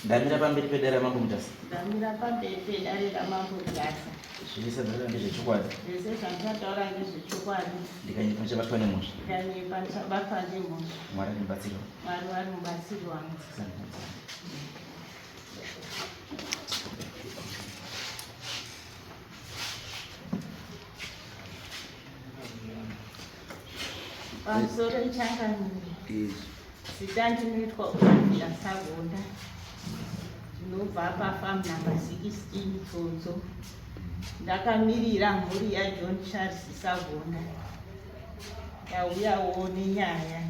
Ndamira pamberi pedera mangu mutasa. Ndamira pamberi pedera mangu mutasa. Zvese zvakanga zvechokwadi. Zvese zvandataura ngezvechokwadi. Ndikanyipa chabatwa nemhosva. Ndikanyipa chabatwa nemhosva. Mwari arimubatsiro. Mwari vari mubatsiri wangu. Pamusoro ichangamire. Zita ndinoitwa Olivia Sagonda. Ndinobva pafamu namba 16 Tsonzo. Ndakamirira mhuri yaJohn Charles Sagonda. Ndauyawo nenyaya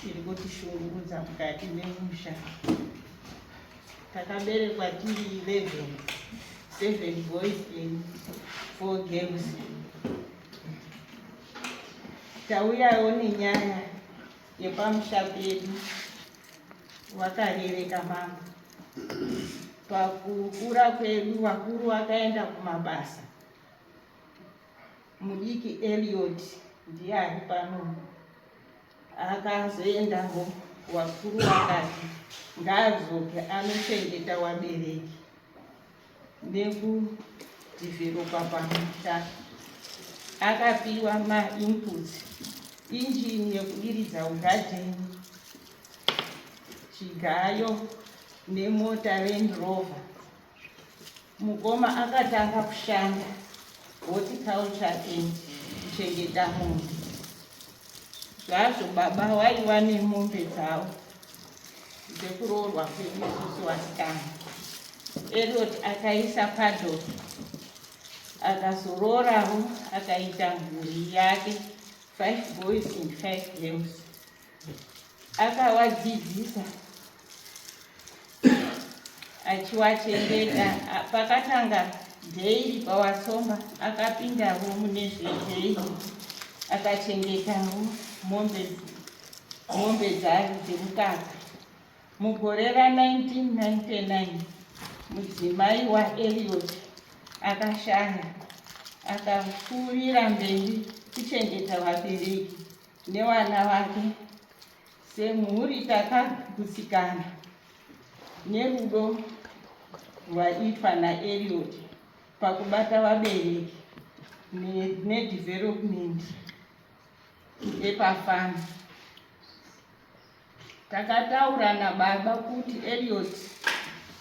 iri kutishungurudza mukati memusha. Takaberekwa tiri 11, 7 boys and 4 girls. Tauyawo nenyaya yepamusha pedu wakarereka mama. Pakukura kwedu vakuru vakaenda kumabasa. Mudiki Elliot ndiye ari pano. Akazoendawo vakuru vakati ngaadzoke anochengeta vabereki nekudhivheropa pamusha. Akapiwa mainputs, injini yekudiridza ugadheni, chigayo nemota Land Rover. Mukoma akatanga kushanda horticulture and kuchengeta mombe. Zvazvo baba waiva nemombe dzavo dzekuroorwa kwedu isusu vasikana. Elliot akaisa paddock, akazororawo akaita mhuri yake 5 boys and 5 girls. Akawadzidzisa achiwachengeta. Pakatanga dheiri pawatsonga akapindawo mune zvedheiri akachengetawo mombe dzari dzemukaka. Mugore ra1999 mudzimai waElliot akashaya, akapfuurira mberi kuchengeta vabereki nevana vake. Semhuri takagutsikana nerudo rwaitwa naElliot pakubata vabereki nedevelopment yepafamu. Takataura nababa kuti Elliot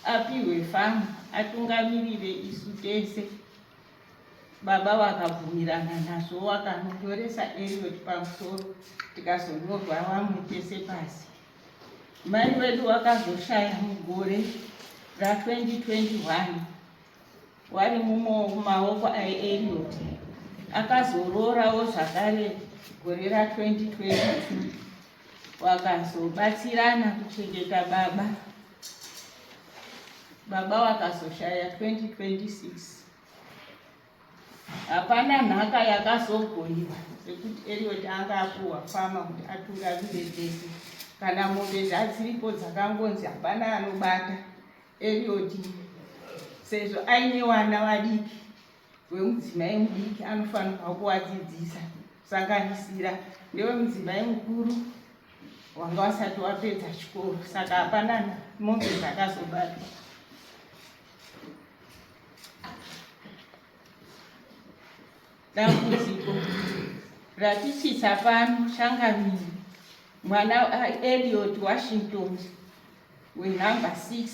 apiwe famu atungamirire isu tese. Baba vakabvumirana nazvo, vakanyoresa Elliot pamusoro, tikazonyorwa vamwe tese pasi. Mai vedu vakazoshaya mugore ra2021 wari mumaoko aElliot. Akazororawo zvakare gore ra2022 vakazobatsirana kuchengeta baba. Baba vakazoshaya 2026. Hapana nhaka yakazogoiwa sekuti Elliot anga apuwa fama kuti atungamire tese. Kana mombe dzadziripo dzakangonzi hapana anobata, Elliot sezvo aine vana vadiki vemudzimai mudiki anofanirwa kuvadzidzisa, kusanganisira ndevemudzimai mukuru wanga wasati wapedza chikoro. Saka hapana mombe dzakazobatwa. Dambudziko ratitsitsa pano Shangamire, mwana Elliot Washington wenhamba 6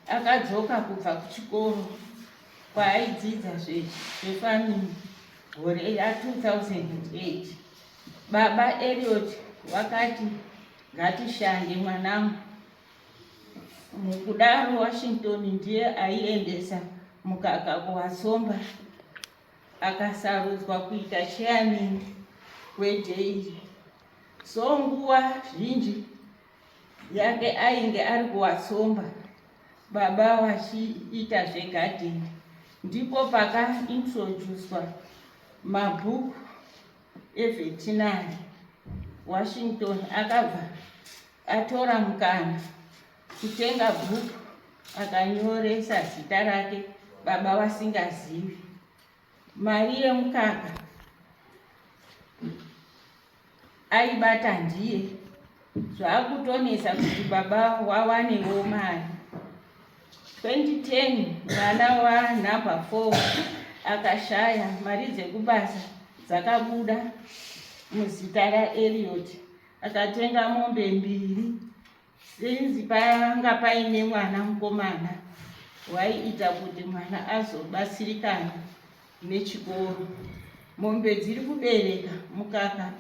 akadzoka kubva kuchikoro kwaaidzidza zvefamini gore ra2008. Baba Elliot wakati ngatishande mwanangu. Mukudaro Washington ndiye aiendesa mukaka kuvatsomba. Akasarudzwa kuita chairman wedheiri. So nguva zhinji yake ainge ari kuvatsomba, baba vachiita zvegadheni. Ndipo pakaintroducwa mabhuku evetinary. Washington akabva atora mukana kutenga bhuku akanyoresa zita rake baba vasingazivi. Mari yemukaka aibata ndiye Zvakutonesa kuti baba wawanewo mari. 2010 mwana wanhamba 4 akashaya mari dzekubasa dzakabuda muzita raEliot, akatenga mombe 2 sinzi panga paine mwana mukomana waiita kuti mwana azobatsirikana nechikoro. Mombe dziri kubereka, mukaka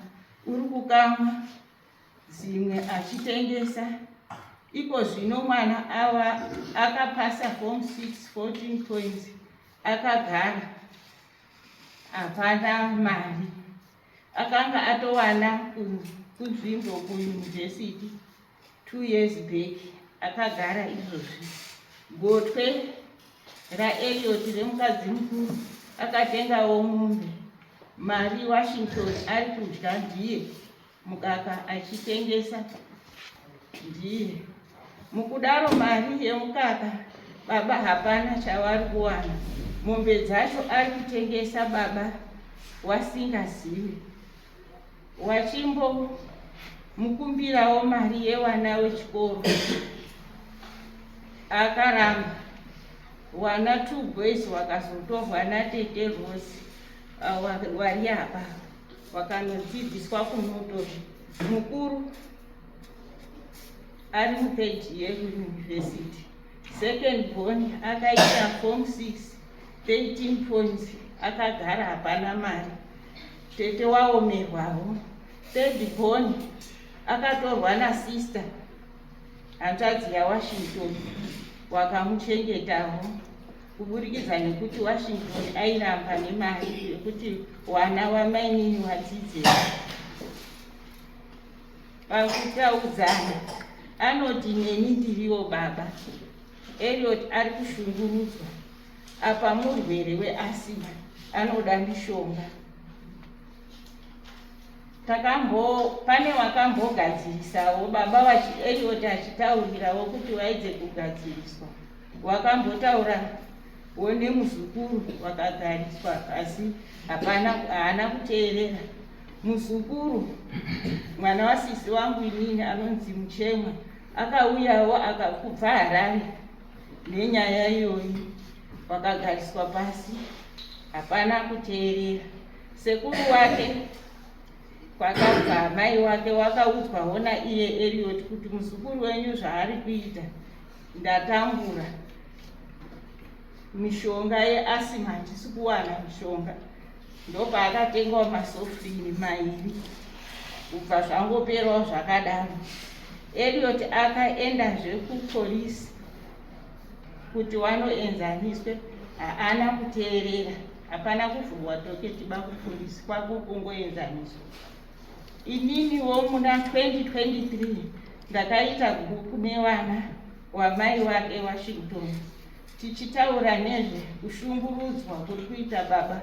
uri kukamwa, zimwe achitengesa. Iko zvino mwana akapasa form 6 14 points, akagara hapana mari. Akanga atowana kunzvimbo kuuniversity 2 years back, akagara izvozvi. Gotwe raEliot remukadzi mukuru akatengawo mombe. Mari Washington ari kudya ndiye, mukaka achitengesa ndiye. Mukudaro mari yemukaka baba hapana chavari kuwana. Mombe dzacho ari kutengesa baba wasingazivi. Wachimbo mukumbirawo mari yewana wechikoro, akaramba. Wana 2 boys wakazotorwa naTete Rose wari apa, wakanodzidziswa kunotori. Mukuru ari mu3rd year kuuniversity. Second born akaita form 6 13 points, akagara hapana mari. Tete waomerwawo. Third born akatorwa nasister, hanzvadzi yaWashington, wakamuchengetawo kuburikidza nekuti Washington airamba nemari yekuti wana wamainini wadzidze. Pakutaudzana anoti neni ndiriwo baba. Eliot ari kushungurudzwa. Apa murwere weasima, anoda mishonga. Pane wakambogadzirisawo baba waEliot achitaurirawo kuti waidze kugadziriswa. Wakambotaura wone muzukuru wakagariswa, asi haana kuteerera. Muzukuru mwana wasisi wangu inini anonzi Muchemwa akauyawo akakubva Harare nenyaya iyoyi, wakagariswa pasi, hapana kuteerera. Sekuru wake kwakabva mai wake wakaudzwawo naiye Eliot kuti muzukuru wenyu zvaari kuita ndatambura. Mishonga yeasima handisi kuwana mishonga. Ndopaakatengawo masofrini 2 kubva zvangoperawo zvakadaro. Eliot akaendazve kupolisi kuti wanoenzaniswe, haana kuteerera. Hapana kuvhurwa doketi bakupolisi, kwakukungoenzaniswa. Ininiwo muna 2023 ndakaita guku newana wamai wake Washington, tichitaura nezve kushungurudzwa kuri kuita baba.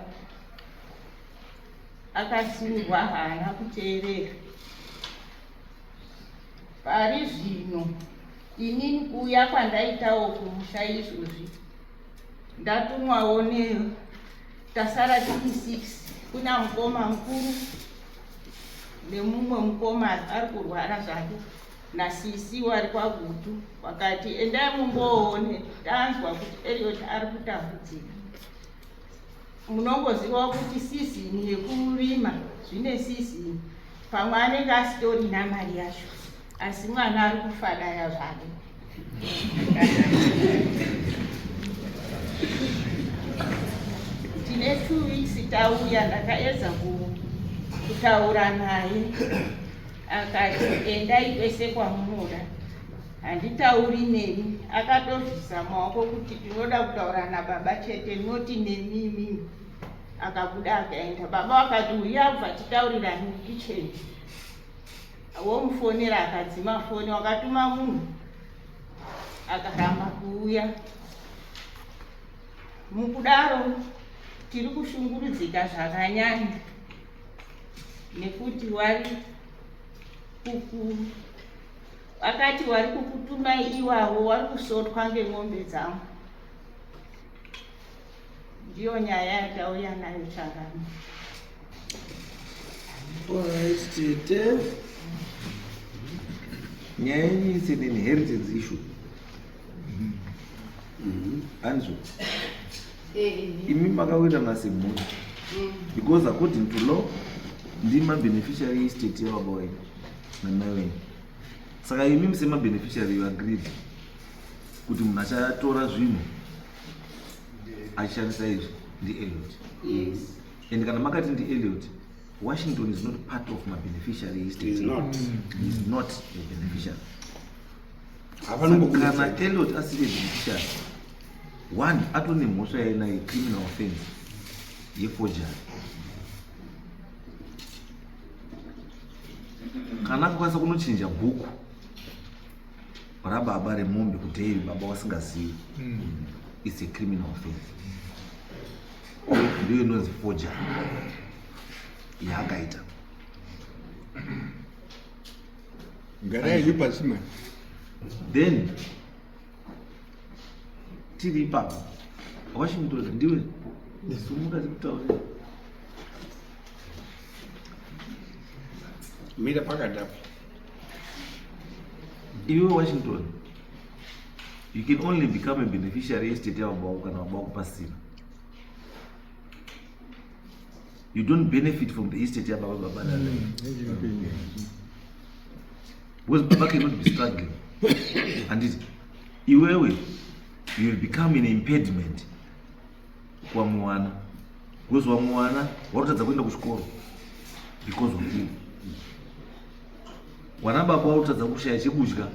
Akatsiurwa, haana kuteerera. Pari zvino inini kuuya kwandaitawo kumusha izvozvi, ndatumwawo tasara tiri 6. Kuna mukoma mukuru nemumwe mukoma ari kurwara zvake nasisi wari kwaGutu. Wakati endai mumboone, tanzwa kuti Eliot ari kutambudzika. Munongozivawo kuti sizini yekurima zvine sizini. Pamwe anenge asitorina mari yacho, asi mwana ari kufadaya zvake. Tine 2 weeks tauya, ndakaedza kutaura naye, akati endai kwese kwamunoda, handitauri neni. Akatobvisa maoko kuti tinoda kutaura nababa chete, noti nemi. Akabuda akaenda. Baba wakati uya kubva titaurirani mukicheni. Womufonera akadzima foni, wakatuma munhu akaramba kuuya. Mukudaro tiri kushungurudzika zvakanyanya nekuti wari akati wari kukutumai iwawo wari kusotwa ngemombe dzangu. Ndiyo nyaya yatauya nayo Changani. Alright, Tete. nyaya yenyu is an inheritance issue. Anzvo imi makawira masemhuri because according to law ndima beneficiary estate yababa wenyu namai wenyu. Saka imi musema beneficiary you agreed kuti munhu achatora zvinhu achishandisa izvi ndiElliot. Yes. And kana makati ndiElliot, Washington is not part of my beneficiary estate. He's not. He's not a beneficiary. Kana Kana Elliot asiri beneficiary, one atone mhosva yainayo criminal offense yeforgery. Kana akakwanisa kunochinja bhuku rababa remombe kuti baba wasingazivi, it's a criminal offense. Ndiyo inonzi forgery yaakaita. ngarai pasima. Then tiri ipapo Washington ndiwe sumuka tikutaurira Mira pakadapo. iwe Washington, you can only become a beneficiary estate yababa kana baba kupasina. You don't benefit from the estate yababa baba. Because baba cannot be struggling. And it, iwewe, you will become an impediment kwa mwana. Because wa mwana warutadza kuenda kuchikoro because of you. Wana baba warutadza kushaya chekudya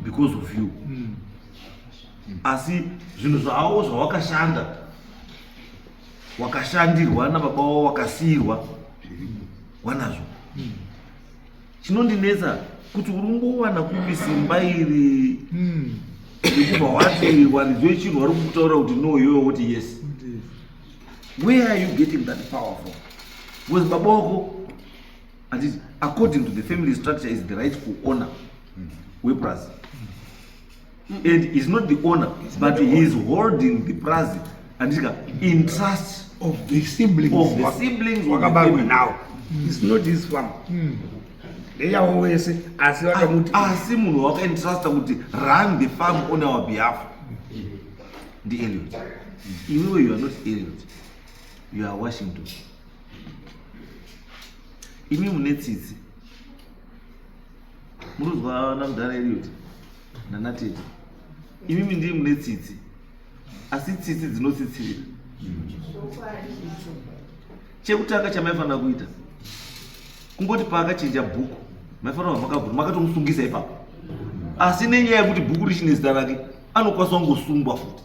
because of you. Asi zvinhu zvavo zvawakashanda, wakashandirwa nababa wavo, wakasiyirwa wanazvo. Chinondinetsa kuti uringowana kupi simba iri yekubva wati wanidzwe chinhu vari kutaura kuti no, iwewe woti yes. Where are you getting that power from? Because baba wako, according to the family structure, is the rightful owner wePlazi. And he's not the owner, but he is holding the Plazi and in trust Of the siblings. of the siblings of the Wakabarwa family. now. It's not his farm. Ndeyawo wese asi vakamuti. Asi munhu wakaentrasta kuti run the farm on our behalf. NdiElliot. Iwewe, you are not Elliot. You are Washington. Imi mune tsitsi. Munozwa namudhara Elliot nanatete. Imi ndii mune tsitsi. Asi tsitsi dzinotsitsirira. Chekutanga chamaifanira kuita kungoti paakachinja bhuku maifanira kuti makabvura makatomsungisa ipapo. Asi nenyaya yekuti bhuku richine zita rake anokwanisa kungosungwa futi.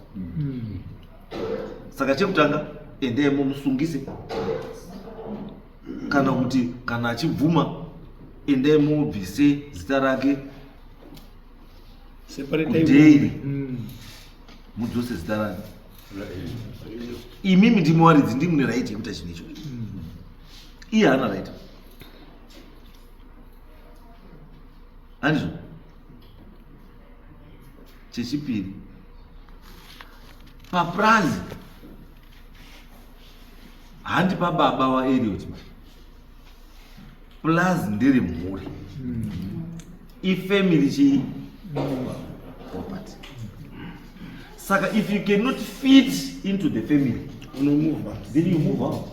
Saka chekutanga endai mumusungise, kana kuti kana achibvuma endai mubvise zita rake kudaily mudzose zita rake. Imimi ndimuwaridzi ndimune right yekuita chinhu icho. Iye haana right. Handizvo. Chechipiri, paPlazi handi pababa waElliot. Plazi ndere mhuri. Ifamily chi property. Saka if you cannot fit into the family, Unomuva. then you move out.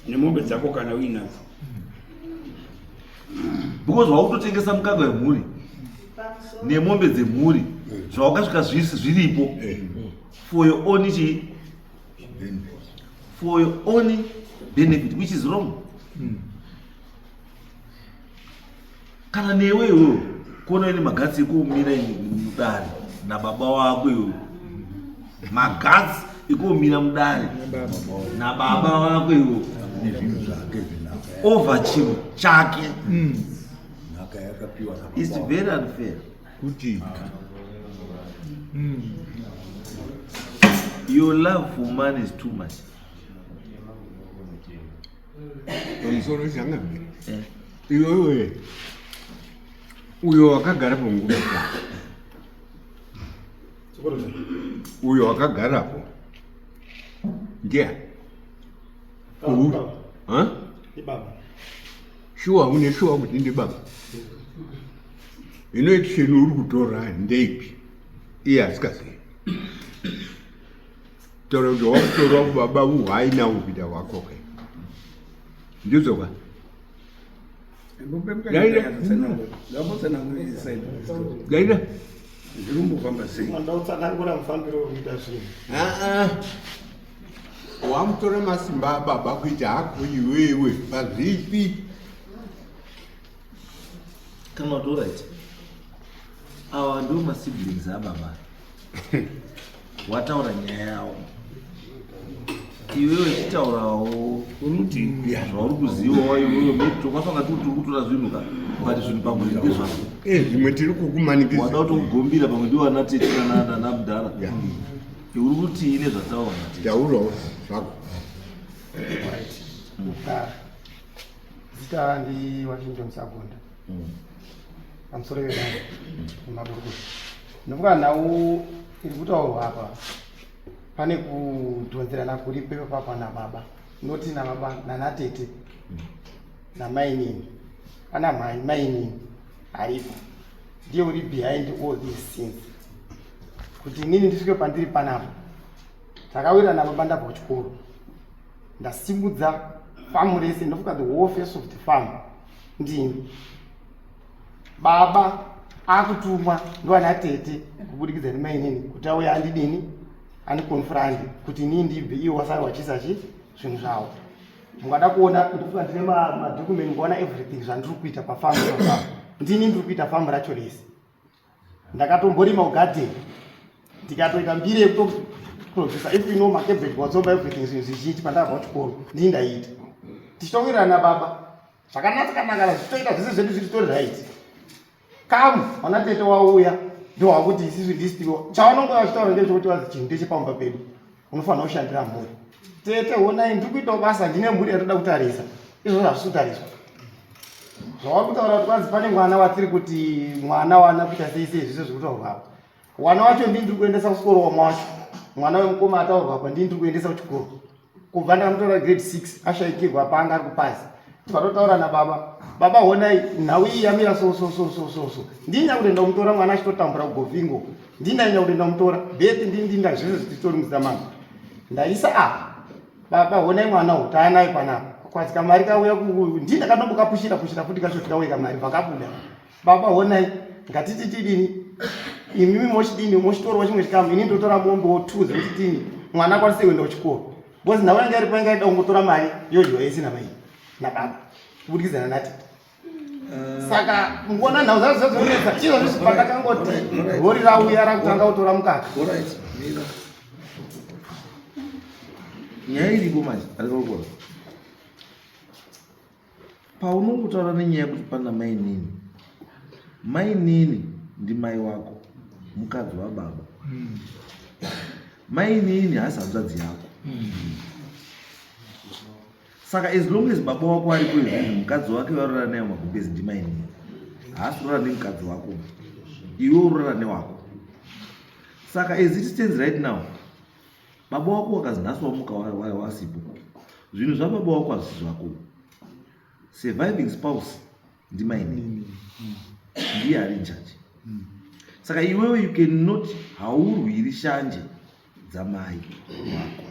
Nemombe dzako kana uinadzo. Because wautotengesa mukaka wemhuri nemombe dzemhuri zvawakasvika zviripo for your own for your own benefit, which is wrong. Kana newe iwewe kuona ine magatsi ekumira mudare nababa wako iwewe, magatsi ekumira mudare nababa wako iwewe over chinhu chake, it's very unfair. Kuti. Your love for money is too much. Pamusoro changambe. Eh. Iwewe. Uyo wakagarapo nguva. Uyo wakagarapo. Ndiye. Ha? Ni baba. Sure, une sure kuti ndi baba. inoitisheni uri kutora ndeipi iye asikazivi taura kuti wakutora kubaba uhaina upita wako ke ndizoka daida wamutora masimba ababa kuita hako iwewe pazvipi kana kuti alright awa ndo masiblings ababa wataura nyaya yawo iwewe chitaurawo unuti zvauri kuzivawo iwewe tokasanga tiri kutora zvinhu ka but zvinhu pamwe ndezvako zvimwe tiri kukumanikisa wada kutokugombira pamwe ndiwanatetina nanamudhara uri kuti ine zvataura taurawo zvako zita ndi Washington Sabunda pamusoro pedare maburukuru ndokuva nhau iri kutaurwa apa pane kudhonzerana kuri pepapa nababa noti nababa nanatete namainini pana mhai mainini aripo ndiye uri behind all these things kuti inini ndisvike pandiri panapa takawira nababa ndabva kuchikoro ndasimudza famu rese ndofuka the whole face of the farm ndini baba akutumwa ndovana tete kubudikidza nemainini kuti auya andidini andikonfurandi kuti inini ndibve iwo wasari wachisachi zvinhu zvavo mungada kuona ndifuka ndine madokumenti ngaona everything zvandiri kuita pafamu ndini ndiri kuita famu racho rese ndakatomborima ugadheni ndikatoita mbiri yekutoprodusa if you know macabbage whatsoever everything zvinhu zvizhinji pandabva kuchikoro ndini ndaiita tichitowirirana baba zvakanatsakanakana zvichitoita zvese zvedu zviritori right kamu wana tete wauya ndowakuti isizvi ndisitiwo chavanonge vachitaura ngezvekuti vazi chinhu ndechepamba pedu unofanira kushandira mhuri tete honai ndiri kuitawo basa ndine mhuri yatoda kutarisa izvozvo hazvisi kutariswa zvava kutaura kuti kwanzi pane mwana watiri kuti mwana wana kuita sei sei zvese zvekutaurwapo mwana wacho ndini ndiri kuendesa kuchikoro wamwe wacho mwana wemukoma ataurwapo ndini ndiri kuendesa kuchikoro kubva ndakamutora grade 6 ashaikirwa paanga ari kupazi tikatotaura nababa baba honai nhau iyi yamira so ndinya kuti ndamutora mwana achitotambura kugovhingo ndinainya kuti ndamutora beti ndinda zvese zvititori muzamama ndaisa apa baba honai mwana utaanai panapa kwazi kamari kauya ndini ndakatombokapushira futi kacho tikauye kamari vakabuda baba honai ngatiti tidini imimi mochidini mochitorwa chimwe chikamu ini ndotora mombe wotuze kuti tini mwana akwanise kuenda kuchikoro bcause nhau yanga iripo yanga ida kungotora mari yodyiwa yese namai nababa kubudikidza nati saka ngona nhau zazozonetsa izvo zvisi pandakangoti rori rauya rakutanga kutora mukaka nyaya iripo manje arikaukora paunongotaura nenyaya yekuti pana mainini ndi mai wako mukadzi wababa mainini haasi hanzvadzi yako saka as long as baba wako ari kuizvizvi mukadzi wake varora nayo magumbezi ndi mainini haasi kurora nemukadzi wako iwe urora newako saka as it stands right now baba wako wakazi nhasi wamuka wasipo zvinhu zvababa wako hazvisi zvako surviving spouse ndi mainini ndiye ari njaji saka iwewe you cannot haurwiri shanje dzamai wako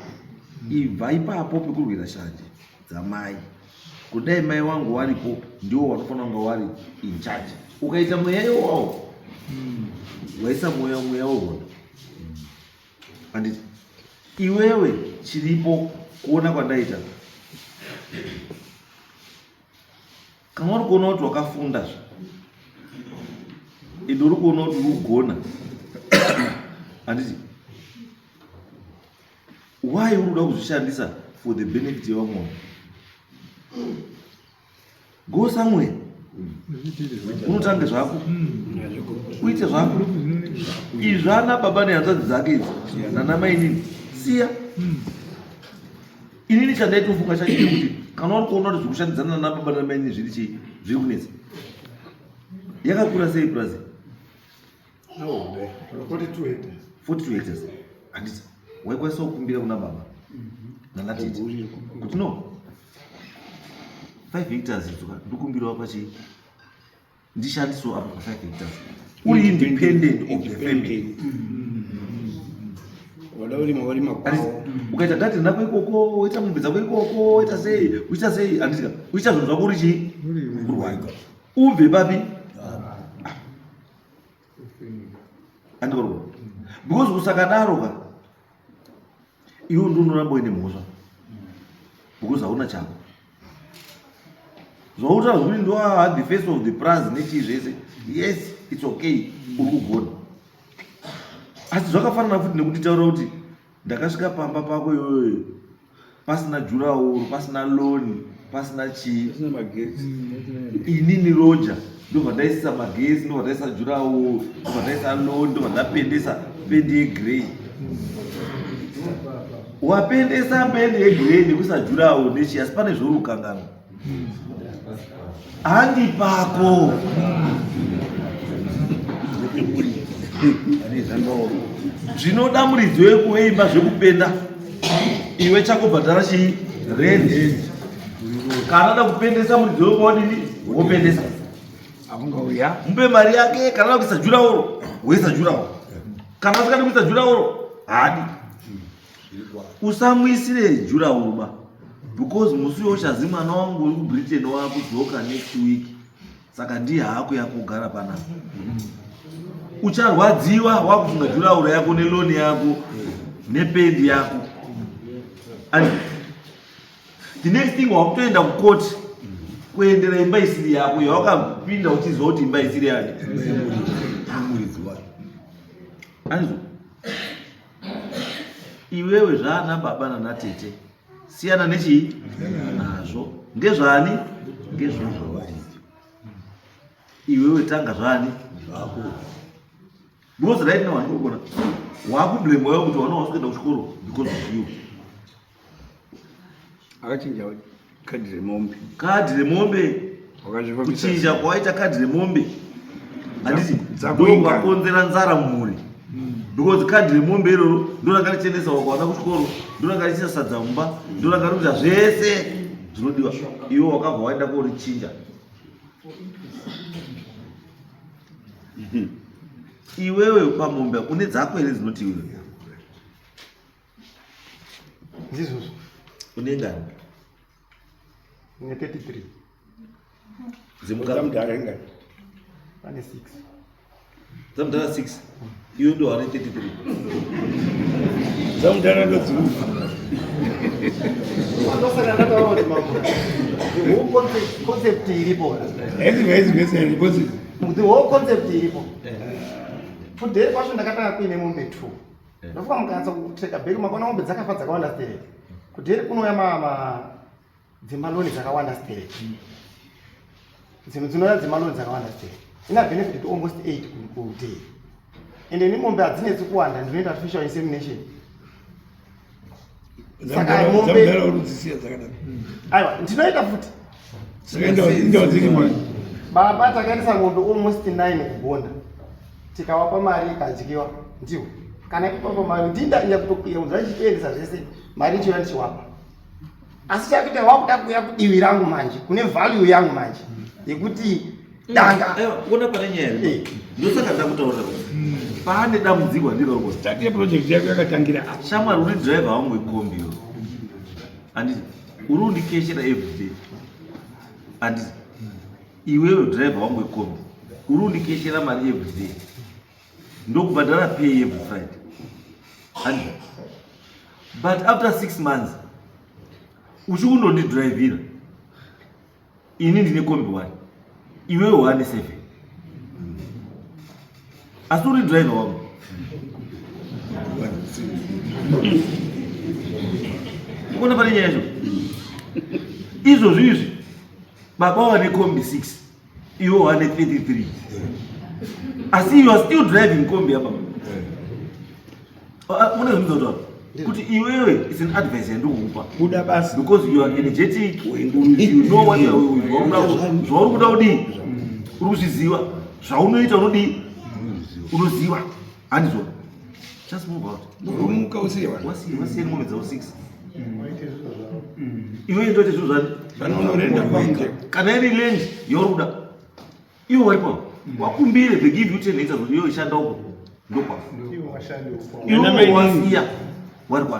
ibva ipapo pekurwira shanje dzamai kudai mai wangu waripo ndiwo wanofanira kunga wari in charge ukaita mweya iwowo waisa mweya wohondo anditi iwewe chiripo kuona kwandaita kana uri kuona kuti wakafunda ende uri kuona kuti uri kugona anditi why uri kuda kuzvishandisa for the benefit yevamwe go somewhere unotange zvako uite zvako izvi ana baba nehanzvadzi dzake idzi nanamainini siya inini chandaitofunga chachii kuti kana uri kuona kuti zvikushandidzana nanababa nanamainini zviri chii zviri kunetsa yakakura sei purazi 42 hectares handiti waikwanisa kukumbira kuna baba nanatete kuti no 5 hectares idzoka ndikumbirawo pachii ndishandiso apa 5 hectares uri independent of the family. Ukaita garden nako ikoko, uita mombe dzako ikoko, uita sei, andisika uita zvinhu zvako uri chii urwaika ubve papi andikoro because usakadaro ka iwe ndonoramba uine mhosva because hauna chako zvautaura kuti ndo the face of the prize nechii zvese. Yes, it's okay, uri kugona, asi zvakafanana futi nekuti taura kuti ndakasvika pamba pako iyoyo pasina juraoro, pasina loni, pasina chii, inini roja ndobva ndaisisa magesi, ndobva ndaisa juraoro, ndobva ndaisa loni, ndobva ndapendesa pendi yegrey. Wapendesa pendi yegrey nekuisa juraoro nechii, asi pane zvouri kukangana handi pako. Zvinoda muridzi wekuimba zvekupenda, iwe chako bhadhara chii rent. Kana da kupendesa muridzi weko wadini wopendesa, mupe mari yake. Kana da kuisa juraoro woisa juraoro, kana usikadi kuisa juraoro hadi. Usamuisire juraoro ba, because musi uchazi mwana wangu uri kuBritain wakudzoka next week, saka ndiye hako yakugara panapa. Ucharwadziwa wakufunga juraoro yako neloni yako nependi yako, and the next thing wakutoenda kukoti kuendera imba isiri yako yawakapinda uchizwa kuti imba isiri yani anzo. Iwewe zvana baba nana tete siyana nechii nazvo, ngezvani ngezvozvo. Iwewe tanga zvani zvako, because right now ndikona wakublame wewe kuti wana wasikuenda kuchikoro because of you. Akachinja kadhi remombe, kuchinja kwaita kadhi remombe handiti ndo kwakonzera nzara mumhuri, because kadhi remombe iroro ndo rakarichenesa wakwana kuchikoro, ndo rakarichisa sadza mumba, ndo rakaruta zvese zvinodiwa. Iwe wakabva waenda korichinja. Iwewe pamombe une dzako here dzinoti iwe ndizvozvo une ngani? Une 33 dzemudhara ingani? pane 6 dzamudhara 6 iwe ndo wane 33 dzamudhara ndodziufa. ndosaka ndataura kuti mambo the whole concept iripo, the whole concept iripo. Kudheri kwacho ndakatanga kuine mombe 2 ndofuka mukanatsa kutreka bheki makona mombe dzakafa dzakawanda stereki. Kudheri kunouya dzemaloni dzakawanda stereki, dzimwe dzinouya dzemaloni dzakawanda stereki, ina benefit almost 8 kudheri, ende ni mombe hadzinetsi kuwanda, ndinoita artificial insemination. Saka mombe aiwa ndinoita futi baba takaendesa ng'ombe almost 9 kugonda, tikawapa mari ikadyiwa ndiwo. Kana ipapa mari ndinda kutokuyaudza chichiendesa zvese mari ichiwa ndichiwapa, asi chakuita wakuda kuya kudivi rangu manje, kune value yangu manje yekuti danga kuona pane nyaya ndosaka ndakutaurira kuti pane dambudziko ndiroro start project yako yakatangira shamwari uri driver wangu wekombi yo, anditi uri undikeshera everyday, anditi iwewe driver wangu wekombi uri undikeshera mari everyday, ndokubhadhara pay every Friday, anditi but after 6 months uchikundondidrivira ini ndine kombi 1 iwewe wane 7, asi uri driver wangu. Kuona pane nyaya yacho izvozvo izvi baba wane kombi 6 iwe wane 33, asi you are still driving kombi apa. Mune zvimudzotaura kuti iwewe is an advice yandikukupa kuda basi, because you are energetic, you know what zvauri kuda kudii, uri kuzviziva zvaunoita unodii, unoziva handizvo. Just move out. Muka usiwa. Wasiye mombe dzao 6 iwe ndoite zviro zvani vanonorenda kwanje kana iri land yauri kuda iwo walipo wakumbire they give you 10 hectares iwo ishanda uko ndokwa iwo wasiya walipo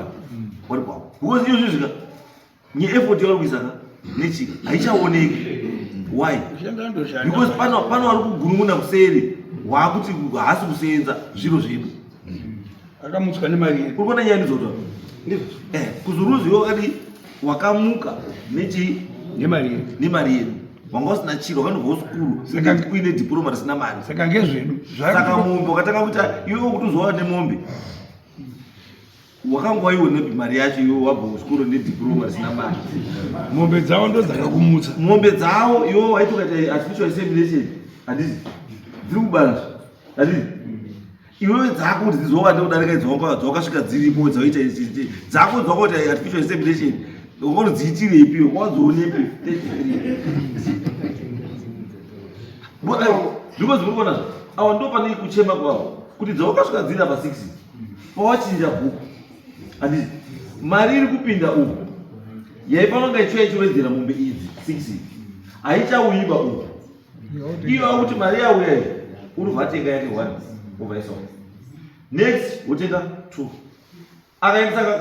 because iyo zvizvika nye effort yawarikuisaka nechika haichaoneki why because pano vari kugunun'una kuseri waakuti haasi kusenza zviro zvedu akamutswa nemari yedu urikuona nyaya ndizoto kuzuruziwo wakati wakamuka nemari yedu wanga usina chiro wakanobva usukuru uine diploma risina mari saka ngezvedu saka mombe wakatanga kuita iwe kuti uzova nemombe wakanga waione mari yacho iwe wabva kuchikoro nediploma risina mari mombe dzavo ndo dzakakumutsa mombe dzavo iwe waitokaita artificial insemination handiti dziri kubara handiti iwewe dzako kuti dzizowanda kudarika dzawakasvika dziripo dzaita dzako dzawakaita artificial insemination wakati dziitireipiwo wadzionepi 33 ndiko zvirikuona awa ndo pane kuchema kwavo kuti dzawakasvika dziri apa 6 pawachinja bhuku handiti mari iri kupinda uku yaifanonga ichiuya ichiwedzera mombe idzi 6 haichauiba uku iyo akuti mari yauya urivhatenga yake 1 uvaisa next wotenga 2 akaendesa ka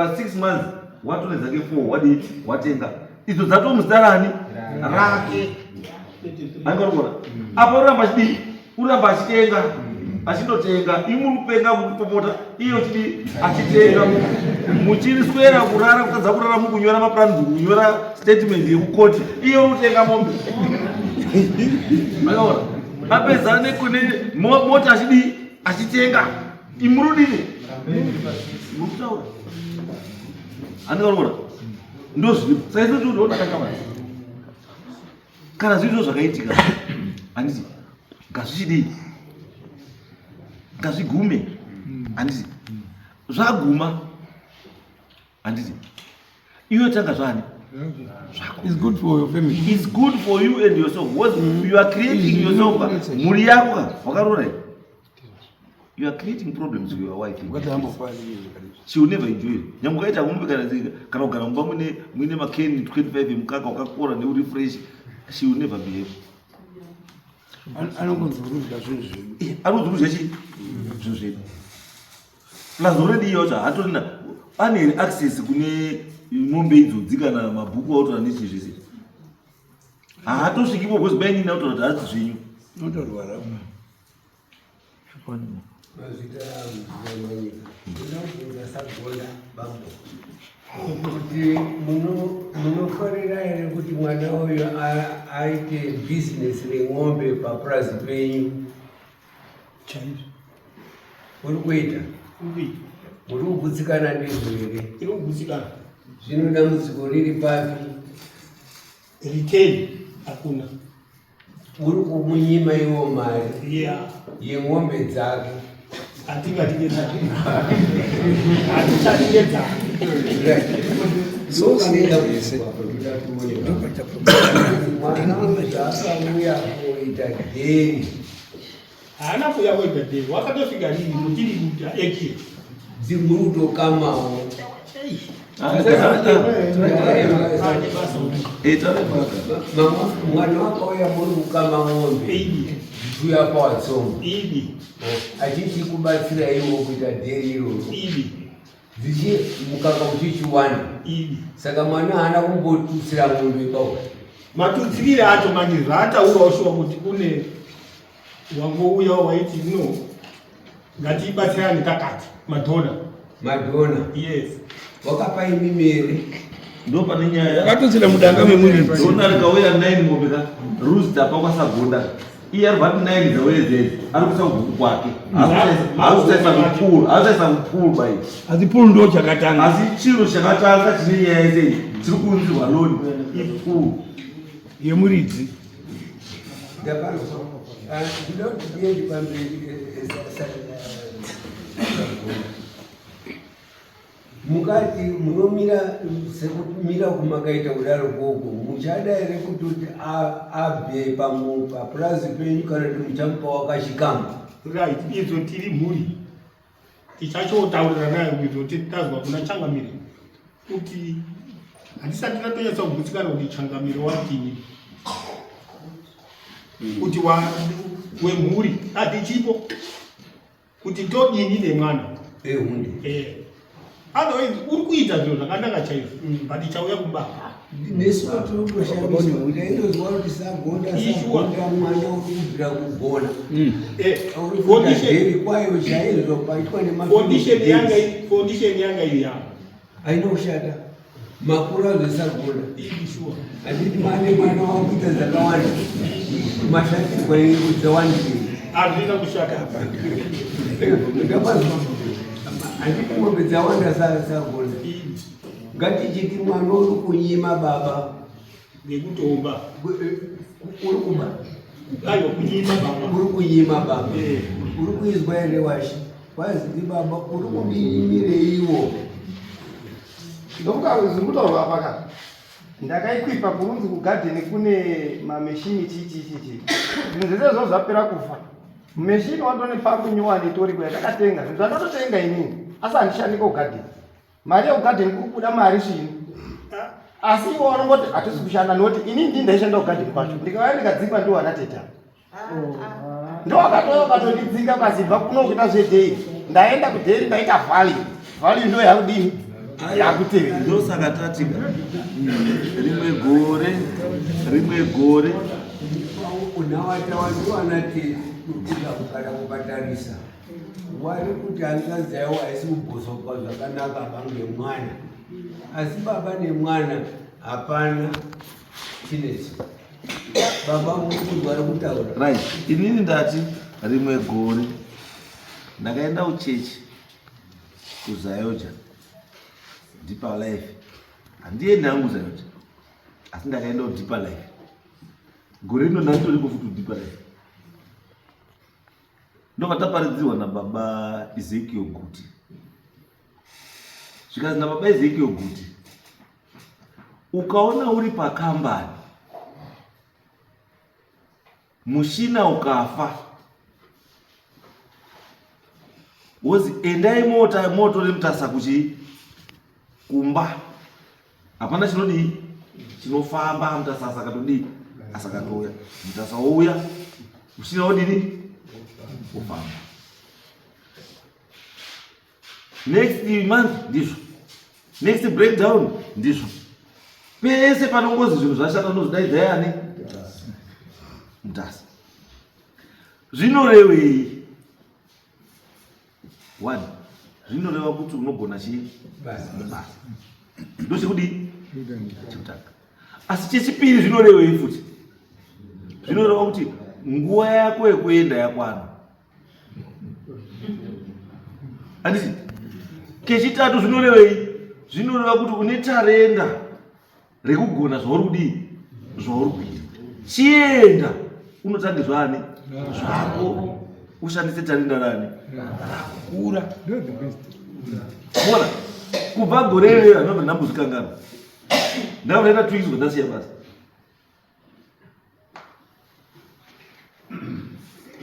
6 months watone dzake 4 wadii watenga idzo dzatomustarani rake angarukona apa uramba chidii uramba achitenga achindotenga imurikupenga mukupopota iyo chidii achitenga muchiriswera kurara kutadza kurara mukunyora maplan book kunyora statement yekukoti iyo urutenga mombe akaona apedza nekune mota achidii achitenga imurudini murikutaura andingarukona ndozviripo saizotioona kakamai kana zvizvo zvakaitika handiti ngazvichidii ngazvigume handiti zvaguma handiti iwe tanga zvani It's good for your family. It's good for you and yourself. What you are creating yourself. Muri yako wakarora. You are creating problems with your wife. She will never enjoy it. Nyamukaita kumbe kana kugara mumba mune makeni 25 mukaka wakakora ne refresh. She will never be able. Anokonzurudza zvinhu zvedu. Anokonzurudza chi? Zvinhu zvedu. Plus already yocha hatorina ane access kune mombe idzodzi kana mabhuku autora nechi zvese. Haatosvikipo because baini nautora kuti hazi zvenyu. Unotorwara. Mazita manyika. Ndinokuza sagonda bambo. Kuti munofarira here kuti mwana uyu aite business reng'ombe papurazi penyu. Uri kuita? Uri kugutsikana ndizvo here? Iri kugutsikana. Zvino dambudziko riri papi? Return hakuna. Uri kumunyima iwo mari yeng'ombe dzake. Hatingatingedzake. Hatichatingedzake. Mwana uyu akauya koita dheri. Haana kuuya koita dheri. Wakatosvika rini mutiri kuita eke. Dzimuri kutokamawo. Mwana wakauya muri kukama ng'ombe. Kuya pawatsonga. Achichikubatsira iwo kuita dheri iroro. Mukaka uchichiwanda. Saka mwana haana kumbotutsira ng'ombe kwawo. Matutsirire acho manje zvaataurawo shuwa kuti kune wangouyawo waiti no ngatibatsirane takati madhona. Yes. Wakapa imimere. Ndo pane nyaya. Wakatotsira mudanga memuri. Ndona rikauya 9 mombe ka Rooster pakwasagonda. Iye ari vati 9 dzawedzedza. Ari kusa kubhuku kwake. Hazaisa mupuru bai. Asi puru ndo chakatanga. Asi chiro chakatanga chine nyaya yese. Chiri kunzirwa loni. Ipuru. Yemuridzi. Mukati munomira kumakaita kudaro koko muchada here kuti abve papurazi penyu kana kuti muchamupa wakashikama. Right, idzo tiri mhuri. Tichachotaurira naye kuti tazwa kuna Changamire kuti handisati ndatonyatsa kugutsikana kuti Changamire watini. kuti wemhuri atichipo kuti todini nemwana hunde otherwise uri kuita zviro zvakanaka chaizvo but chauya kubaba nesu tinotoshamiswa indozwa kuti sagonda mwana uri kubvira kugona kwayo chaizvo paitwa foundation yanga iya haina kushata makuru azvesagonda handiti mane mwana wakuita dzakawanda mashatirwa dzawandikei hazvina kushata handiti mombe dzawanda sagonda ngatichiti mwana uri kunyima baba nekutomba uri kuba aiwa kunyima baba uri kunyima baba uri kuizwa here washi kwaziti baba uri kudinireiwo ndomukauzimutaurwa paka ndakaikwipa kurunzi kugadheni kune mameshini chichichichi zvinhu zvese zvo zvapera kufa meshini watone pakunyuwani itoriko yatakatenga zvinhu zvandatotenga inini asi handishandika kugadheni mari yekugadheni kuri kuda mari zvino asi iwo vanongoti hatisi kushanda noti inini ndii ndaishanda kugadheni kwacho ndikauya ndikadzingwa ndiwo anateta ndo akatouya ukatondidzinga ukazibva kuno kuita zvedhei ndaenda kudheri ndaita vhali ndo yakudini yakutevera ndosaka tatika rimwe gore unawatawandiwana tezi kutika kukada kubatarisa wari kuti hanzvadzi yaiwo haisi kubhosokwa zvakanaka bange mwana asi baba nemwana hapana chinesi baba mukuzwa ari kutaura right inini ndati rimwe gore ndakaenda kuchechi kuzayoja Deeper Life handiendi hangu zayoja asi ndakaenda kuDeeper Life gore rino ndatori kufuti kuDeeper Life ndokataparidzirwa nababa Ezekiel Guti zvikazi nababa Ezekiel Guti ukaona uri pakambani mushina ukafa wozi endai moto remutasa kuchi kumba hapana chinodii chinofamba mutasa asakatodii asakatoya mutasa wouya mushina wodini ufamba next month ndizvo next breakdown ndizvo pese panongozi zvinhu zvashata nozvidaidzai ani mutasa zvinorevei one zvinoreva kuti unogona chii basa ndochekudii chekutanga asi chechipiri zvinorevei futi zvinoreva kuti nguva yako yekuenda yakwana handiti kechitatu zvinorevei zvinoreva kuti une tarenda rekugona zvauri kudii zvauri kuita chienda unotange zvani zvako ushandise tarenda rani rakura bona kubva gore rera nobva ndambozvikangana ndakaenda twizwa ndasiya basa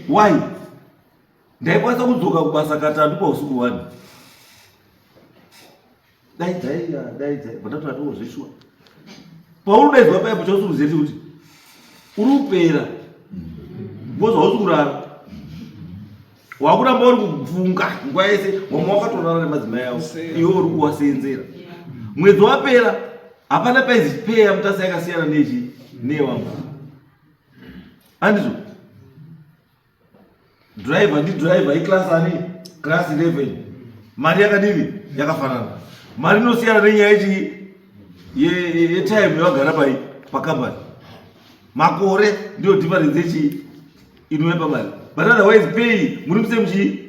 why ndaikwanisa kudzoka kubasa katatu pausiku 1 daidzai vatatoatozvishwa paunodaidzwa paipo chausiruzieti kuti uri kupera bozva usi kurara wakuramba uri kufunga nguva yese wamwe wakatorara nemadzimai avo iwe uri kuwasenzera mwedzi wapera hapana paizi peya mutasa yakasiyana nechi newamwe handizvo driver ndidriver iclass ani class 11 mari yakadini yakafanana mari inosiyana nenyaya yechi yetime yawagara pai pakambani makore ndiyo difference yechi inovepa mari but otherwise pay muri muse muchi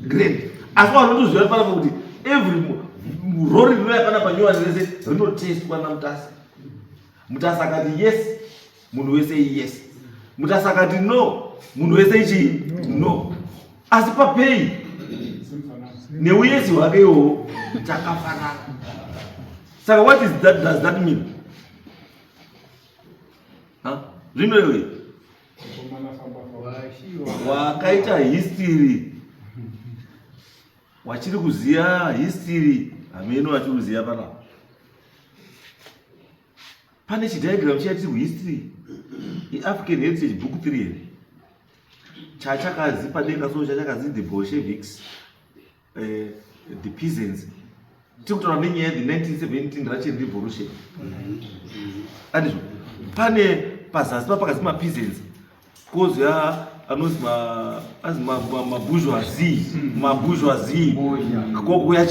grade asi wanotoziva panapa kuti every rori rinouya pana panyuwani rese rinotestwa namutasa mutasa akati yes munhu wese yes mutasa akati no munhu wese ichi no asi papei neuyesi hwake iwowo takafanana saka what is that, does that mean zvinorevei wakaita history wachiri kuziya history hameno wachiri kuziya panapa pane chidiagram chatiri kuhistory iAfrican Heritage Book 3 chachakazi padenga so chachakazi the Bolsheviks, the peasants. Tiri kutaura nenyaya the 1917 Russian Revolution. Andizvo pane pazasi papakazi mapeasants kozouya anonzi mabourgeoisie kokuya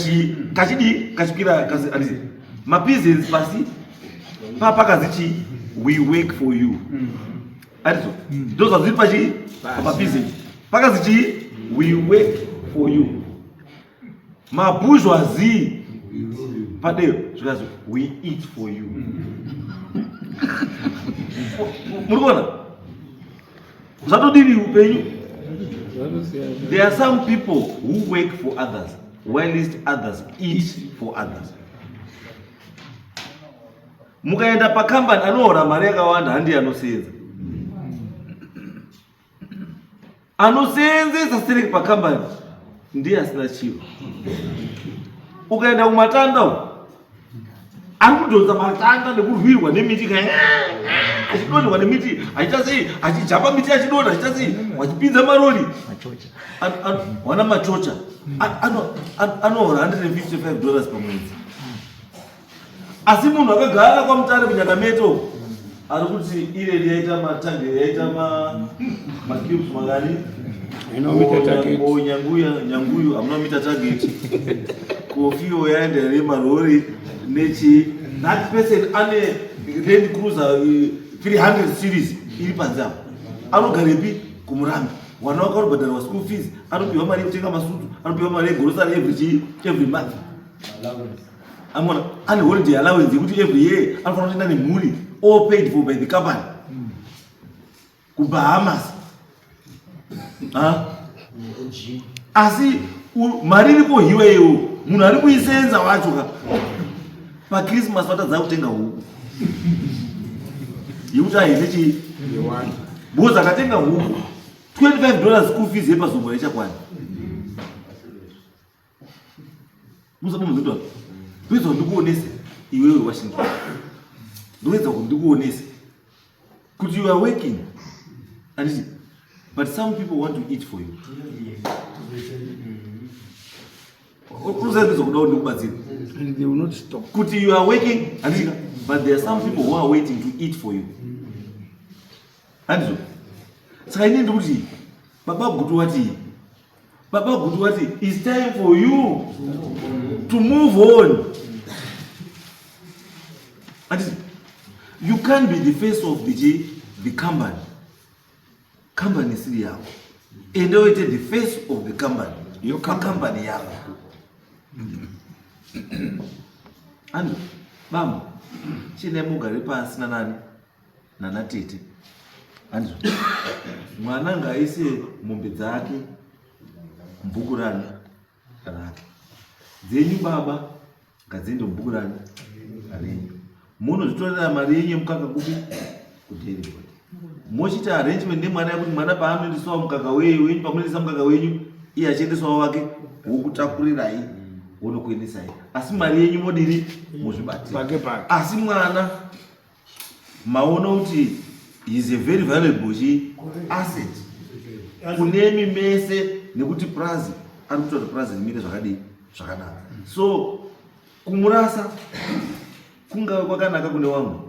kachikwira andizvi mapeasants pasi papakazi we work for you. Andizvo ndozvazviri pachi mapeasants pakazi we work for you. Mabourgeoisie padero zvikazi we eat for you. Murikuona zvatodiri upenyu. There are some people who work for others whilst others eat for others. Mukaenda pakambani anohora mari yakawanda handi anosenza. Anosenzesa sereki pakambani ndiye asina chivo. Ukaenda kumatanda anodonza matanda nekurwirwa nemiti achidonderwa nemiti achita sei achijamba miti achidonda achita sei wachipinza marori wana machocha anohora $155 pamwedzi. Asi munhu akagara kwamutare kunyakameto ari kuti ireri yaita matange yaita macubes magani nyanguyu hamuna mita target kofiyo yaenda nemarori nechi that person ane Land Cruiser 300 series iri panze apo anogarepi kumurambi wana wakarobhadharwa school fees anopiwa mari yekutenga masutu anopiwa mari yegrocery every month. Amona ane holiday allowance yekuti every year anofanira kuenda nemhuri all paid for by the company kuBahamas. Asi mari iri kohiwa iyewo munhu ari kuisenza wacho ka paChristmas vatadza kutenga huku yekuti ahize because akatenga huku $25 school fees yepazombo ichakwani. Musabomuzindo ndowedza ndikuonese iwewe Washington, ndowedza ndikuonese kuti you are working and but some people want to eat for you. And they will not stop. Kuti you are working but there are some people who are waiting to eat for you. Andizvo saka ine ndikuti baba gutu wati it's time for you to move on. And you can't be the face of the company. Company is yako. And you the face of the company. Your company yako. And mama, chine mugare pasi nanani nanatete. And mwana ngaise mombe dzake mbukurana rake. Dzenyu baba ngadziende mbukurana renyu. Muno zvitorera mari yenyu mukaka kupi kudheri. Mochita arrangement nemwana yekuti mwana paanoendeswa mukaka wenyu pamunoendesa mukaka wenyu iye achiendeswa wake wokutakurirai wonokuendesai. Asi mari yenyu modiri muzvibatira. Asi mwana maona kuti is a very valuable asset kunemi mese nekuti prazi ari kutora prazi nimire zvakadii zvakanaka. So kumurasa kungava kwakanaka kune wamwe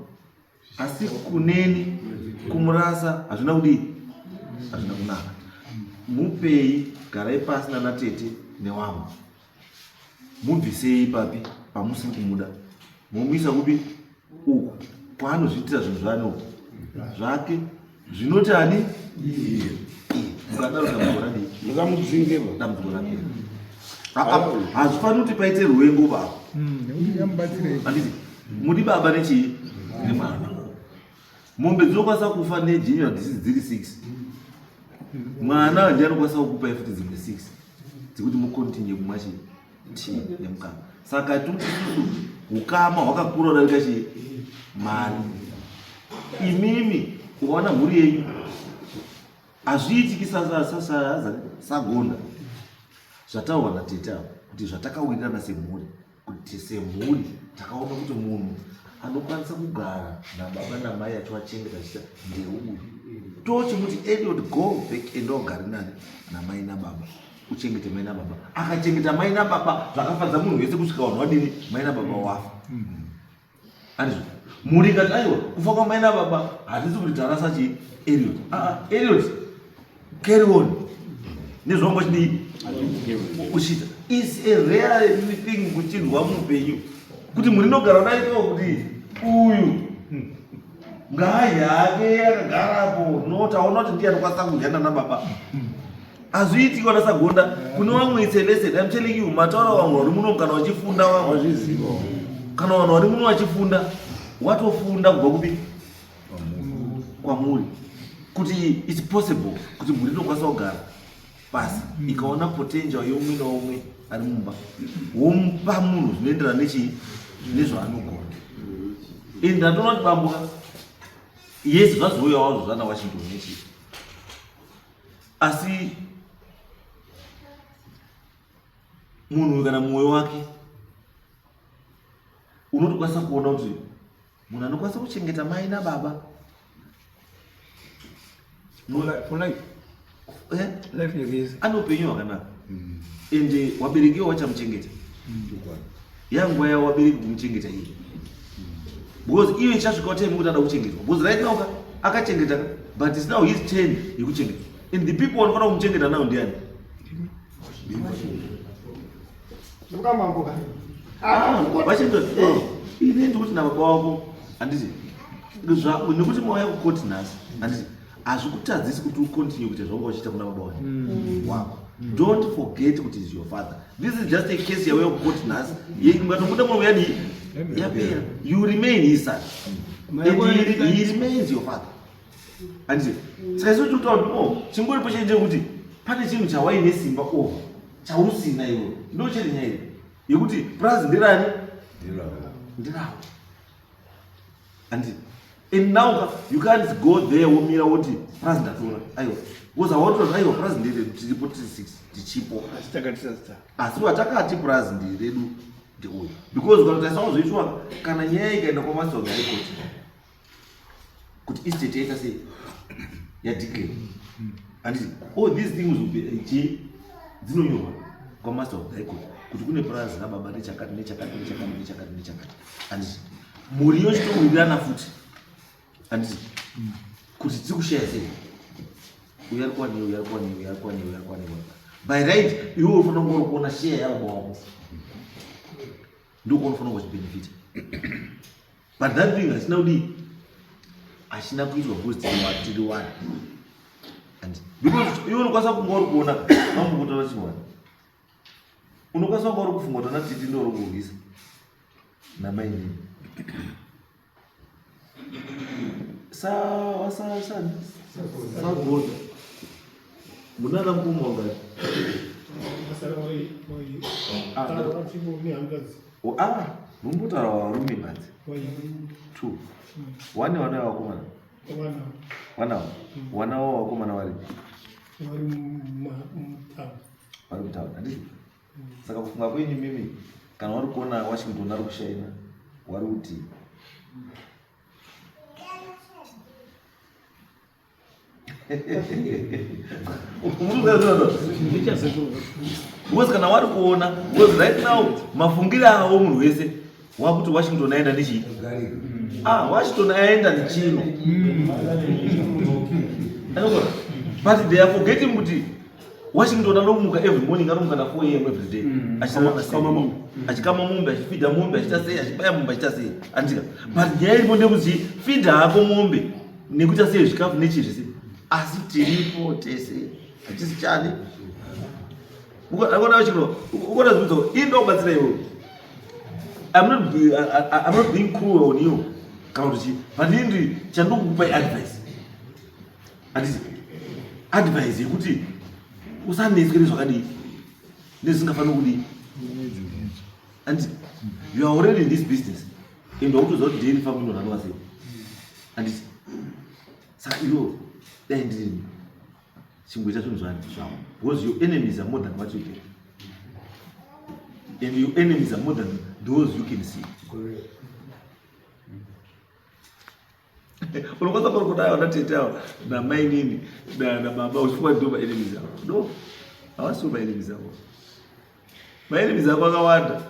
asi kuneni kumurasa hazvina kudii hazvina kunaka. Mupei, garai pasi nanatete newamwe mubvisei ipapi pamusiri kumuda mumuisa kupi uku kwaanozviitira zvinhu zvano zvake zvinoti ani mukadaro dambudziko rapera. Hazvifaniri kuti paite rwengo baba. Handiti muri baba nechii nemwana. Mombe dzinokwanisa kufa negeneral disease dziri 6. Mwana ndiye anokwanisa kukupai futi dzimwe 6 dzekuti mukontinue kumwa tii nemukaka. Saka tirikususu ukama hwakakura kudarika chii mari. Imimi ukaona mhuri yenyu hazviitiki sagonda zvataura natete apo kuti zvatakawirirana semhuri kuti semhuri takaona kuti munhu anokwanisa kugara nababa namai achivachengeta chita ndeuyu. Tochimuti Eliot go back endogare nani namai nababa, uchengete mai nababa. Akachengeta mai nababa zvakafadza munhu wese kusvika vanhu vadini mai nababa wafa. Andizvo muri ngati aiwa kufa kwamai nababa hatisi kuti tarasa chi Eliot. Eliot carry on nezvombo chidii uchita. Is a rare thing kuchirwa muupenyu kuti muri nogara naiko kuti uyu ngai yake akagarapo notaona kuti ndiye anokwanisa kudyana nababa. Azviiti kana sagonda kune vamwe itselese. I'm telling you, mataura vamwe vari muno kana vachifunda vamwe kana vanhu vari muno vachifunda watofunda kubva kupi kwamuri kuti it's possible kuti mhuri inokwanisa kugara pasi ikaona potential yeumwe naumwe ari mumba womupa munhu zvinoenderana nezvaanogona. Ende ndatoona kuti bambuka yes zvazouyawo zvozvana Washington nechi, asi munhu kana mwoyo wake unotokwanisa kuona kuti munhu anokwanisa kuchengeta mai nababa anoupenyu hwakanaka ende waberekiwa wachamuchengeta yanguva yavo wabereki kumuchengeta iye because iye chasvika time kuti ada kuchengetwa because right now akachengeta but it's now his turn yekuchengeta and the people vanofana kumuchengeta nawo ndiani? Washington ine ndikuti nababa wako handiti nekuti mauya kukoti nhasi handiti hazvikutadzisi kuti ucontinue kuti zvanga uchiita kuna baba wako. Don't forget kuti is your father. This is just a case yauya kukoti nhasi ngatomuda mwana yani yapera. You remain his son and he remains your father. Handiti saka isu tokutaura kuti no chingoripo chenje kuti pane chinhu chawaine simba over chausina iwe ndo chiri nyaya iyi yekuti prazi ndirani ndirawo. And now you can't go there womira woti prazi ndatora aiwa because awatora aiwa prazi ndiri tiripo 36 tichipo asi watakati prazi ndiri redu ndeuyu because ukanotarisao zvoitwa kana nyaya ikaenda kwamaster of the high court kuti estate yaita sei yadeclare handiti all these things will be dzinonyorwa kwamaster of the high court kuti kune prazi rababa nechakati nechakati nechakati nechakati nechakati handiti mhuri yochitowirirana futi handiti kuti dzikushaya sei uyu ari kwani uyu ari kwani uyu ari kwani uyu ari kwani by right iwe unofanira kunge uri kuona share yababa wako ndiko unofanira kuchibenefita but that thing hasina kudii hachina kuitwa because tiri wani because iwe unokwanisa kunge uri kuona mambukuta vachiwana unokwanisa kunge uri kufunga kuti ana titi ndo uri kuurisa namainini sagoda munana mkuma ungati mumbutaura varume badzi 2 wane wana vakomana wana wavo vakomana vari mutauni handii saka kufunga kwenyu mimi kana wari kuona Washington ari kushaina wari kuti because kana wari kuona because right now mafungiro avo munhu wese wakuti Washington aenda ndichi Washington aenda ndichino but they are forgetting kuti Washington anomuka every morning anomuka na 4 AM every day achikama mombe achifidha mombe achita sei achibaya mombe achita sei andika but nyaya iripo ndekuti fidha hako mombe nekuita sei zvikafu nechizvese asi tiripo tese hatisi chani akona chiro ukona zvibvunzo indobatsira iwe I'm not being cruel on you kana kuti but ndiri chandokukupa advice handisi advice yekuti usanetswe nezvakadii nezvisingafaniri kudii and you are already in this business and wakutoziva kuti daily farm inoranwa sei handisi saka iwo dai ndini chingoita zvinhu zvavo because your enemies are more than what you get and your enemies are more than those you can see. Unokwanisa kurokodayo na tete yao na mai nini na baba usifua ndio maenemy zao. No. Hawasi maenemy zao. Maenemy zao akawanda.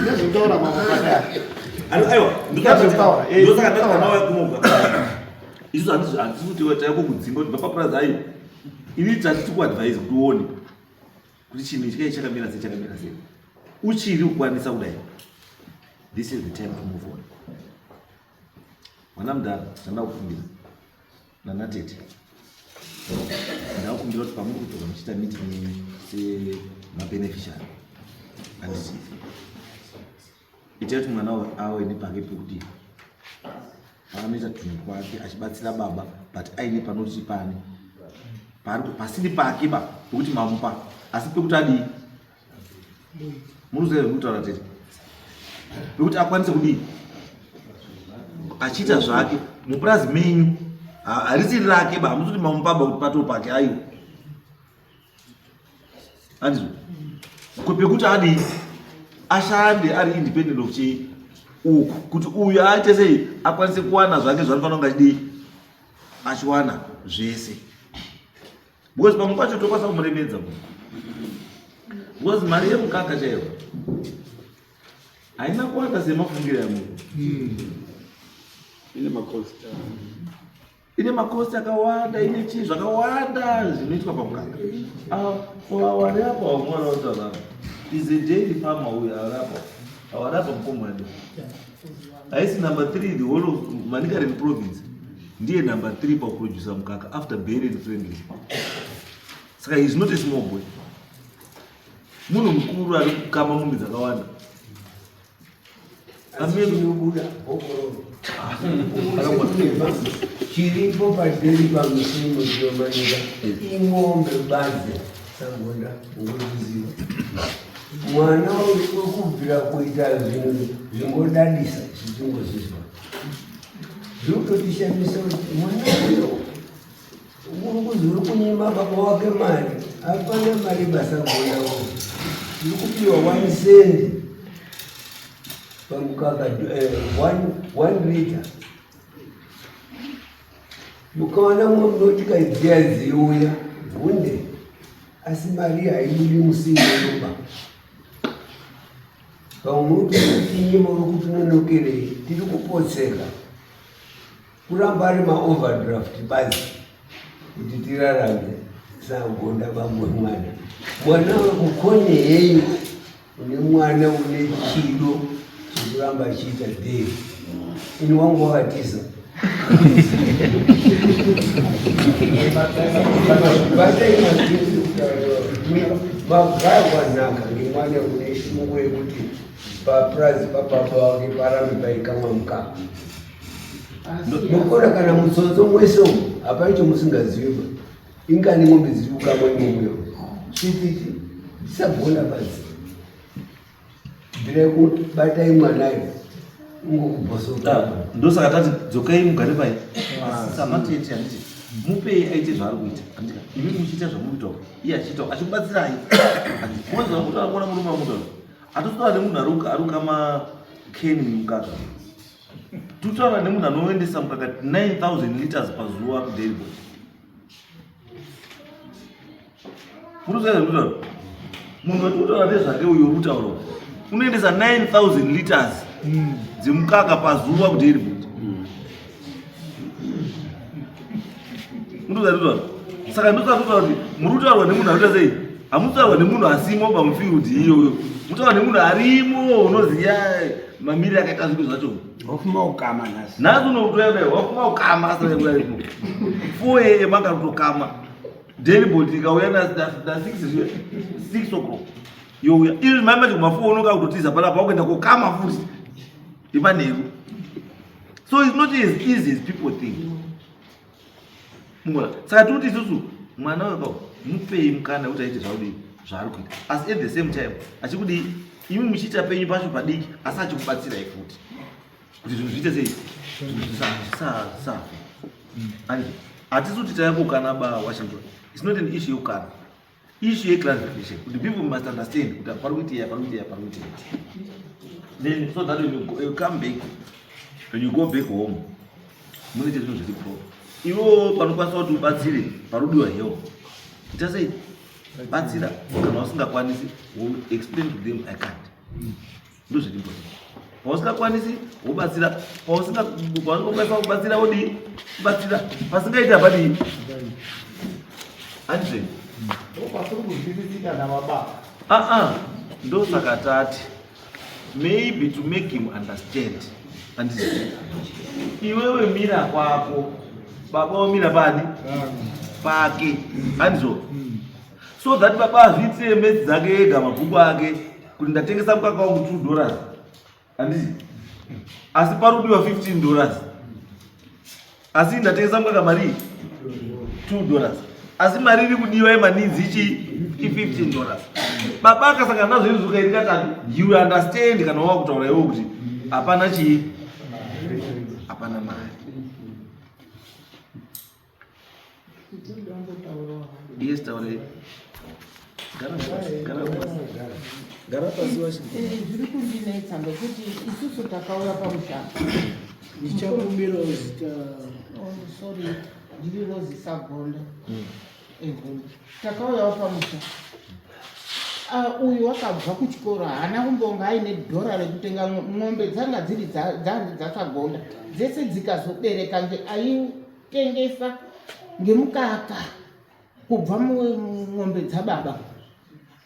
Ndotora mama baadaye. Aiwa, ndio saka nataka nawe kumuka. Izo andisuti wetako kudzinga kuti papa praza ayi. Ini tati ku advise kuone. Kuti chini chike chakamira sei. Uchiri ukwanisa kudai. This is the time to move on. Mwana mdala chanda kufumbira. Na natete. Nda kufumbira kuti pamuku kutoka mchita meeting se ma beneficiary. Andisi. Ichati mwana awe ne pake pekuti. Anoita tunhu kwake achibatsira baba but aine panoti pani. Pasindi pake ba kuti mamupa asi pekuti adi. Muruze kutaura tete. Pekuti akwanise kudi achita zvake mupurazi menyu harisi rake ba hamuti mamupaba kuti pato pake ayo. Andizvo. Pekuti adi ashande ari independent of chi uku kuti uyu aite sei akwanise kuwana zvake zvanofana kunge achidi achiwana zvese. Because pamwe pacho tokwanisa kumuremedza because mari yemukaka chaiyo haina kuwanda semafungiro yamunhu. Ine makosti akawanda, ine chii zvakawanda zvinoitwa pamukaka. Wari apa wamwana wataurapa is a daily farmer uyu arapa awarapa mukomana haisi number 3 the whole of Manicaland province ndiye number 3 pakuproducer mukaka after Beren Friendly. Saka he is not a small boy. Munhu mukuru ari kukama mombe dzakawanda. Amekubuda bokoro. Chiripo paderi pamusimu dziomanika ing'ombe badze sangonda ngoziva. Mwana urikubvira kuita zvinhu zvingodadisa zvichingozizwa. Zvinototishamisa kuti mwana uyo uri kunyima baba wake mari apana mari basa kuona uri kupiwa 1 cent pamukaka 1 liter. Mukaona munoti kaidziya ziuya hunde asi mari haibudi musingo nyumba. Pamuti nyima uri kutinonokere tiri kupotseka kuramba ari maoverdraft basi kuti tirarame sangonda bamwe mwana wekukonye yeyu une mwana une chido chikuramba achiita dei ini wangu wakatiza magaya kwanaka ngemwana une shungu yekuti papurazi papapa wake parambe paikamwa mukaka. Mukora kana mutsotso mwese hapaicho musingaziva ingani ng'ombe dziri kukamwa imomuyo svititi dzisagona basi bvira kubatai mwanayo ungokubosoka. Ndosaka tati dzokai mugare pai samatete handiti mupei aite zvaari kuita andika imi muchiita zvamuitawo iye achiitawo achikubatsirai mwana murume amutaura hatotaura nemunhu ari kukama keni mukaka. Tutaura nemunhu anoendesa mukaka 9,000 liters pazuva kudairy board. Munoziva zvekutaura munhu watinotaura nezvake uyo urikutaura unoendesa 9,000 liters dzemukaka pazuva kudairy board. Munoziva zvekutaura saka ndosakutaura kuti muri kutaurwa nemunhu anoita sei hamutaurwa nemunhu asimo pamufield iyoyo mutaura nemunhu arimo unoziva mamiri akaita zvinhu zvacho. Wafuma ukama nasi. Nazo unotoenda wafuma ukama asana kulaimo. Foye emanga kutokama. Daily board ikauya na 6 o'clock. Yoya. Ili mama kumafoni unokutotiza pala pa ukaenda kokama futhi. Ipanero. So it's not as easy as people think. Mungona. Saka tuti isusu mwana wako mupei mukana kuti aite zvaudi zvaari kuita. As at the same time achikudi imi muchiita penyu pacho padiki asi achikubatsirai futhi. Kuti zvinhu zviite sei zvisafa andi hatisi kuti taipo ukana ba Washington. It's not an issue yeukana issue clarification. The people must understand that parity. Then so that when you come back, when you go back home, you need to do the pro. You panukwanisa kuti ubatsire parudiwa hiyo. Just say batsira kana usingakwanisi explain to them I can't. Ndo zviri important. Pausingakwanisi ubatsira, pausingakwanisa kubatsira odi batsira. Pasingaita badi. Andre. Ndo sakatati. Maybe to make him understand. And iwewe mira kwako. Baba mira bani? Pake. Anzo. So that baba azvitire mezi dzake ega mabhuku ake kuti ndatengesa mukaka wangu $2. Andisi. Asi parudiwa $15. Asi ndatengesa mukaka mari $2. Asi mari iri kudiwa yemanidzi ichi $15. Baba akasangana nazvo izvi zvokairi katatu, you understand kana wava kutaura iwo kuti hapana chii, hapana mari. Yes, taurei. Gara pasi washi. Zviri kundinetsa ngekuti isusu takauya pamushando. Ndichakumbira zita. Sorry, ndiri Rozi Sagonda. Takauya pamushando. Uyu wakabva kuchikoro haana kumbonga aine $1 rekutenga ng'ombe dzanga dziri dzasagonda dzese dzikazobereka aitengesa ngemukaka kubva ng'ombe dzababa.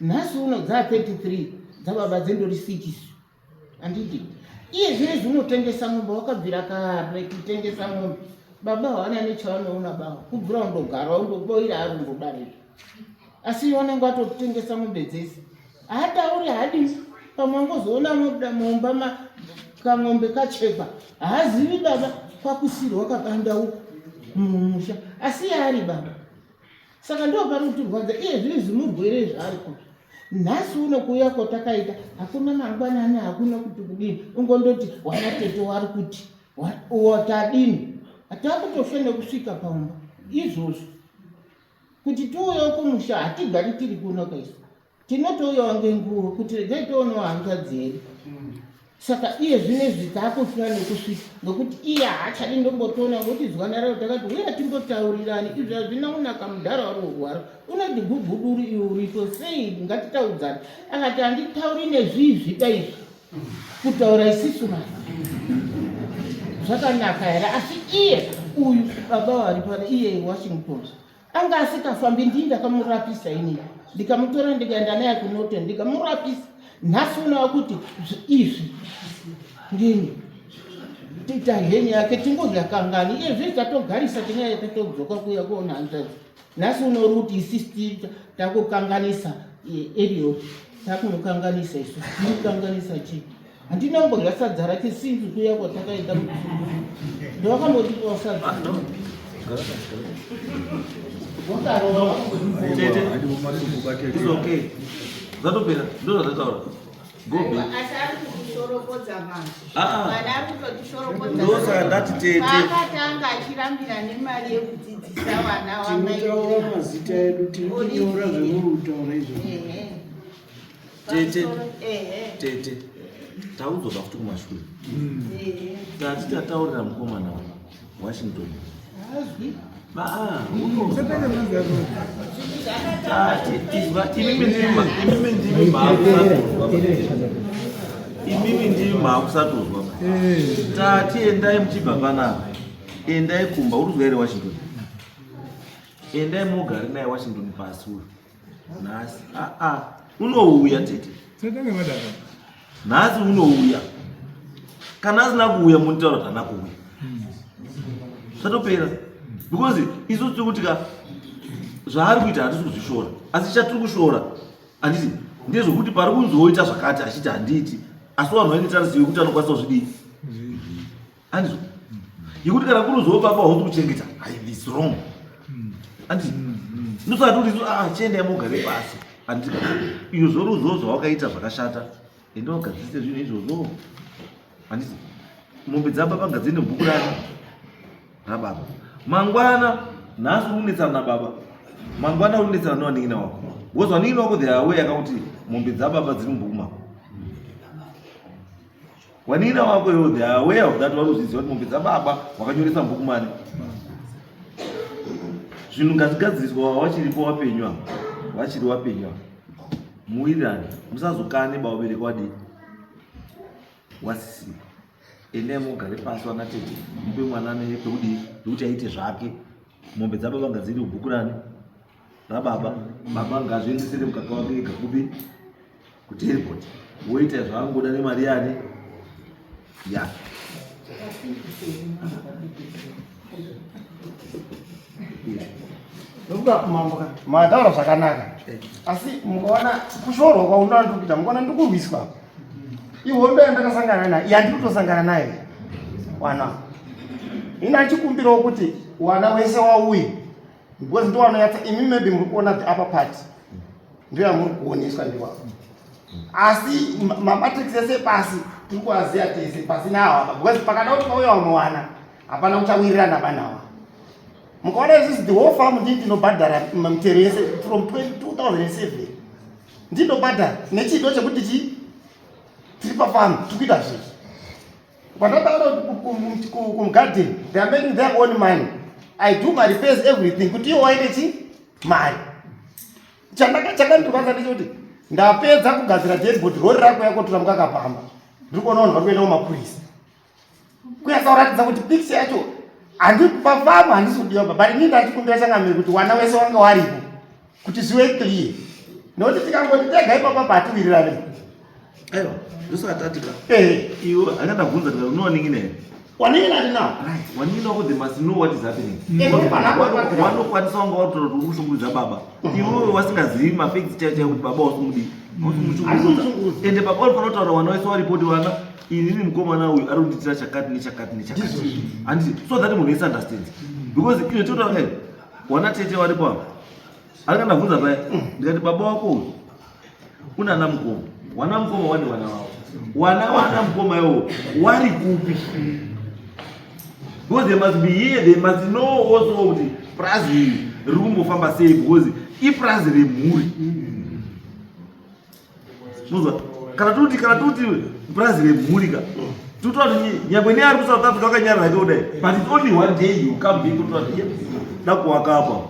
Nhasi uno dza 33 dzababa dzendori 6. Anditi iye zvine zvinotengesa ng'ombe, wakabvira kare kutengesa ng'ombe. Baba haana nechaanoona baba, kubvira undogara undoboira ari undodarika. Asi wanenge atotengesa ng'ombe dzese. Hatauri hadi pamwe ngozoona mumba kang'ombe kachekwa. Haazivi baba kwakusirwa kabanda uko mumusha. Asi ari baba. Saka ndo pari kutirwadza iye zviri zvimurwere zvariko. Nhasi uno kuuya kwatakaita hakuna mangwanani, hakuna kuti kudini. Ungondoti wana tete wari kuti watadini. Hatakutofenda kusvika pamba izvozvo. Kuti tiuyewo kumusha hatigari tiri kuno kaisi. Tinotouyawo ngenguva kuti regai toonawo hanzvadzi hedu. Saka iye zvinezvi taakufira nekusvika ngekuti iye haachadi ndombotoona ngokuti zwana raro takati uya timbotaurirani izvi hazvina kunaka mudhara wari kurwara. Unoti guguduru iwe urito sei ngatitaudzane. Akati handitauri nezvizvita izvi kutaura isisu vanhu. Zvakanaka here asi iye uyu baba wari pana iye Washington. Anga asikafambi ndakamurapisa inini. Ndikamutora ndikaenda naye kunoto ndikamurapisa. Nhasi unowa kuti izvi ndini tita henye yake tingodya kangani iye zviri tatogarisa tinyaya tatodzoka kuya kuona hanzvadzi. Nhasi unori kuti isisi takukanganisa Eliot, takumukanganisa isu tinokanganisa chii. Handinongodya sadza rake sinzi kuya kwatakaenda ndowakamboti sadza. It's okay. Zatopera. Ndo zataura. Go back. Asari kushorokodza vanhu. Vana ari kutotishorokodza. Ndo saka ndati tete. Akatanga achirambira nemari yekudzidzisa vana vamai. Tinotaura mazita edu tinotaura zvemurutaura izvo. Tete. Tauzoda futi kumashure. Tati tataurira mukomana Washington. Hazvi. Imimi ndiri maakusatozwa. Tati endai muchibva panapa. Endai kumba uri kuzwa here Washington. Endai mogari naye Washington pasi uyu. Nhasi. Unouya tete. Nhasi unouya. Kana asina kuuya munitaura kuti haana kuuya. Zvatopera. Because isusu tiri kutika zvaari kuita hatisi kuzvishora. Asi chatiri kushora handiti ndezvokuti pari kunzoita zvakati achiti handiti. Asi vanhu vainetarizive kuti anokwanisa kuzvidii. Handizvo. Yekuti kana kunozowo papa hausi kuchengeta. This wrong. Handiti. Ndosati kuti chiendai mogare pasi. Handiti. Iyo zoruzo zvawakaita zvakashata. Enda wagadzirisa zvinhu izvozvo. Handiti. Mombe dzababa ngadziende mubhuku rababa. Mangwana nhasi unetsana na baba. Mangwana unetsana nawaning'ina wako. Because vanini wako they are aware akakuti mombe dzababa dziri mumbukuma. Vanina wako yo they are aware of that vanozviziva kuti mombe dzababa wakanyoresa mbukumani. Zvinhu ngazigadziriswa wachiripo wapenywa. Wachiri wapenywa. Muwirirane musazokane vabereki vadii wasisi. Ende mugare pasi vanatete mupe mwana nepekudii pekuti aite zvake. Mombe dzababa ngadziri kubhuku rani rababa. Baba ngazviendesere mukaka wake ega kupi kuti airport. Woita zvaangoda nemari yane ya mataura zvakanaka asi mukaona kushorwa kwaunoti kuita mukaona ndikurwiswa ihondo yandakasangana nayo yandiri kutosangana nayo wana ina achikumbirawo kuti wana wese wauye because ndo wanoyatsa imi maybe muri kuona kuti apa pati ndo yamuri kuoneswa ndiwavo asi mabatrix ese pasi tiri kuaziya tese pasina awa because pakada kuti pauya wamuwana hapana kuchawirirana banawa mukaona isisi the whole farm ndii ndinobhadhara mutero yese from 2007 ndinobhadhara nechido chekuti tiri pafarm tikuita zvezvi kwandataura kuti kumgarden they are making their own money. I do my repairs everything kuti iwo waite mari chakandirwadza ndechekuti ndapedza kugadzira deadboard rori rako yakotora mukakapamba ndiri kuona vanhu vari kuendawo mapurisa kunyatsakuratidza kuti picture yacho handipafamu handisi kudiwa but inini ndachikumbira changamiri kuti wana wese wanga waripo kuti zive clear nokuti tikangoti tegai papa patiwirirane aiwa ndosakatatika iwe akandabvunza tika unowaningina here waningina ndinawo waningina wako they must know what is happening. Wanokwanisa wanga watotora kuti urushungurudza baba iwewe wasingazivi mafacts chaiwo kuti baba wasungudii wasungushungurudza ende baba urifanira kutaura wana wese waripoti wana inini mukomana uyu ari kunditira chakati nechakati nechakati handiti so that munhu wese understands because ine totaura wana tete waripo apa akandabvunza paya ndikati baba wako uyu una ana mukoma wana mukoma wane wana wavo wana mukoma iwo wari kupi because they must be here they must know also kuti prazi riri kumbofamba sei because iprazi remhuri muzwa kana tuti prazi remhuri ka tutoti nyangwe neari kuSouth Africa wakanyarara ke kudai but it's only one day you come back kutoti da kuwaka apa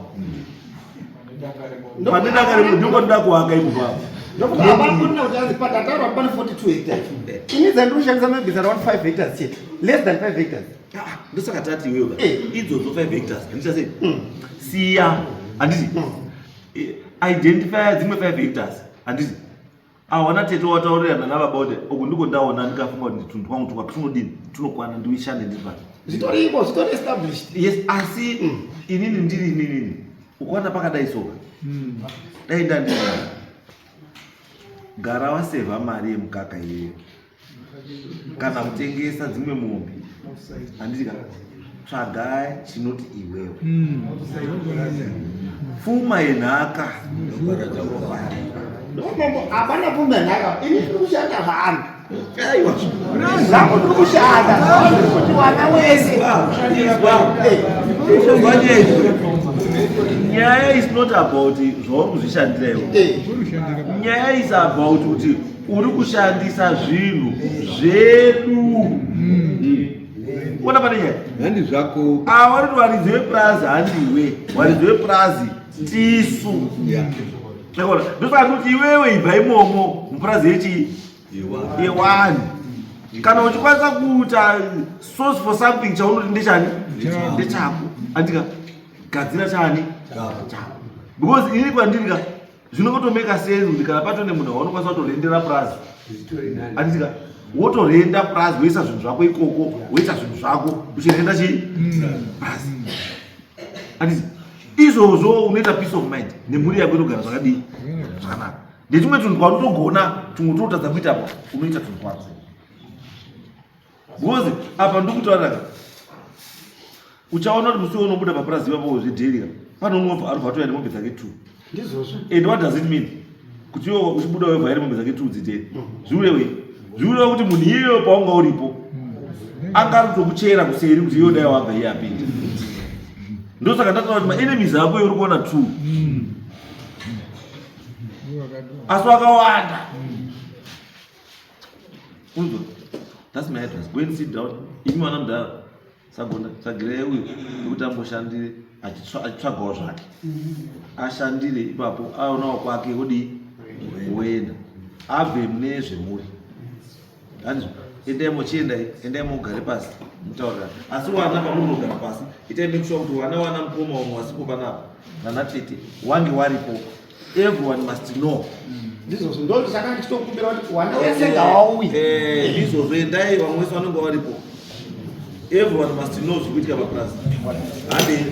pandidakare ndiko nda kuwaka ipo baba ndokuti apakuna kuti azipatataura pane 42 hectares inidza ndiri kushandisa maybe around 5 hectares chete less than 5 hectares ndosakatati iwewe idzodzo 5 hectares handichasei siya handiti identify dzimwe 5 hectares handiti awana tete wataurirana nababa kuti uku ndiko ndaona ndikafunga kuti tunhu twangu tunodini tunokwana ndiuishande ndiri pano zvitoripo zvitori established yes asi inini ndiri inini ukaona pakadai soka dai ndandii gara wasevha mari yemukaka iyeyo kana kutengesa dzimwe mombe handiti kana tsvagai chinoti iwewe pfuma yenhaka hapana pfuma yenhaka ini tiri kushanda vanhu zvangu tiri kushanda kuti wana wese nyaya is not about zvauri kuzvishandirewo nyaya is about kuti uri kushandisa zvinhu zvedu ona pane nyaya handi zvako awariti waridzi weprazi handiwe waridzi weprazi tisu ndosaka kuti iwewe ibva imomo mupurazi yechi yewani kana uchikwanisa kuita source for something chaunoti ndechani ndechako andika gadzira chani chako because ini kwandirika zvinotomeka sense kuti kana patone munhu waunokwanisa kutorendera prazi anditika wotorenda prazi woisa zvinhu zvako ikoko woita zvinhu zvako uchirenda chii prazi anditi izvozvo unoita peace of mind nemhuri yako inogara zvakadii zvakanaka ndechimwe tunhu twaunotogona tumwe totadza kuita apa unoita tunhu twako because apa ndikutauraka uchaona kuti musi unobuda papurazi ipapo zvedherika pane umwe ari kubva toya nemombe dzake 2 ndizvozvo and what does it mean kuti iwe uchibuda webva iri mombe dzake 2 dziteri zviurewe zviurewe kuti munhu iyeyo paunga uripo angari kutokuchera kuseri kuti iyo dai wabva iye apinda ndosaka ndataura kuti maenemies ako uri kuona 2 asi wakawanda. Unzwa, that's my address. Go and sit down. Imi mwana mudhara sagonda tsvagirei uyu nekuti amboshandire achitsvagawo zvake ashandire ipapo aonawo kwake wodii woenda abve mune zvemhuri hanzvo endai muchiendai endai mugare pasi mutaurira asi wana pamunogara pasi itai nekushuwa kuti wana mukoma umwe wasipo panapa nana tete wange waripo. Everyone must know. Ndizvo ndoti saka ndichitokumbira kuti wana wese ngawauye ndizvo endai vamwe vese vanenge varipo. Everyone must know zvikuitika paklasi. Hande